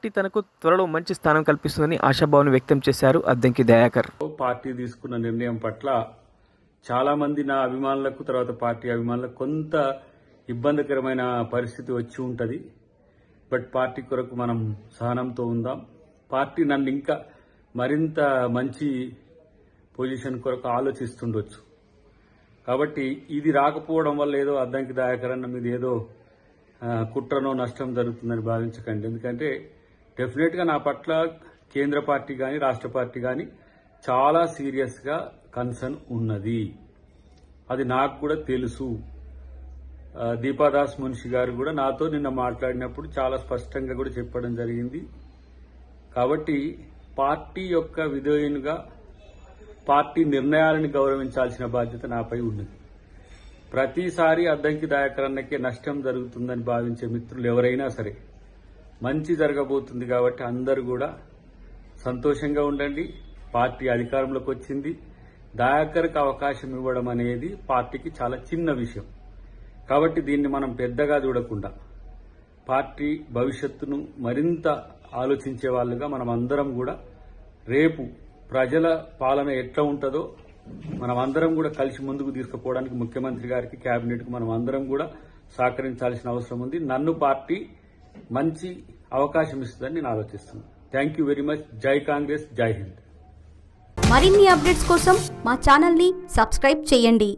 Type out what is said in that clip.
Party తనకు త్వరలో మంచి స్థానం కల్పిస్తుందని ఆశాభావం వ్యక్తం చేశారు అద్దంకి దయాకర్. పార్టీ తీసుకున్న నిర్ణయం పట్ల చాలా మంది నా అభిమానులకు తర్వాత పార్టీ అభిమానులకు కొంత ఇబ్బందికరమైన పరిస్థితి వచ్చి ఉంటుంది. బట్ పార్టీ కొరకు మనం సహనంతో ఉందాం. పార్టీ నన్ను ఇంకా మరింత మంచి పొజిషన్ కొరకు ఆలోచిస్తుండొచ్చు. కాబట్టి ఇది రాకపోవడం వల్ల ఏదో అద్దంకి దయాకర్ అన్న మీద ఏదో కుట్రనో నష్టం జరుగుతుందని భావించకండి. ఎందుకంటే డెఫినెట్గా నా పట్ల కేంద్ర పార్టీ కానీ రాష్ట్ర పార్టీ కానీ చాలా సీరియస్గా కన్సర్న్ ఉన్నది. అది నాకు కూడా తెలుసు. దీపాదాస్ మున్షి గారు కూడా నాతో నిన్న మాట్లాడినప్పుడు చాలా స్పష్టంగా కూడా చెప్పడం జరిగింది. కాబట్టి పార్టీ యొక్క విధేయునిగా పార్టీ నిర్ణయాలను గౌరవించాల్సిన బాధ్యత నాపై ఉన్నది. ప్రతిసారి అద్దంకి దయాకర్ అన్నకే నష్టం జరుగుతుందని భావించే మిత్రులు ఎవరైనా సరే మంచి జరగబోతుంది కాబట్టి అందరూ కూడా సంతోషంగా ఉండండి. పార్టీ అధికారంలోకి వచ్చింది. దయాకర్కి అవకాశం ఇవ్వడం అనేది పార్టీకి చాలా చిన్న విషయం. కాబట్టి దీన్ని మనం పెద్దగా చూడకుండా పార్టీ భవిష్యత్తును మరింత ఆలోచించే వాళ్ళుగా మనం అందరం కూడా రేపు ప్రజల పాలన ఎట్లా ఉంటుందో మనం అందరం కూడా కలిసి ముందుకు తీసుకుపోవడానికి ముఖ్యమంత్రి గారికి కేబినెట్కు మనం అందరం కూడా సహకరించాల్సిన అవసరం ఉంది. నన్ను పార్టీ మంచి అవకాశం ఇస్తుందని నేను ఆలోచిస్తున్నాను. Thank you very much. జై కాంగ్రెస్, జై హింద్. మరిన్ని అప్డేట్స్ కోసం మా ఛానల్ని సబ్స్క్రైబ్ చేయండి.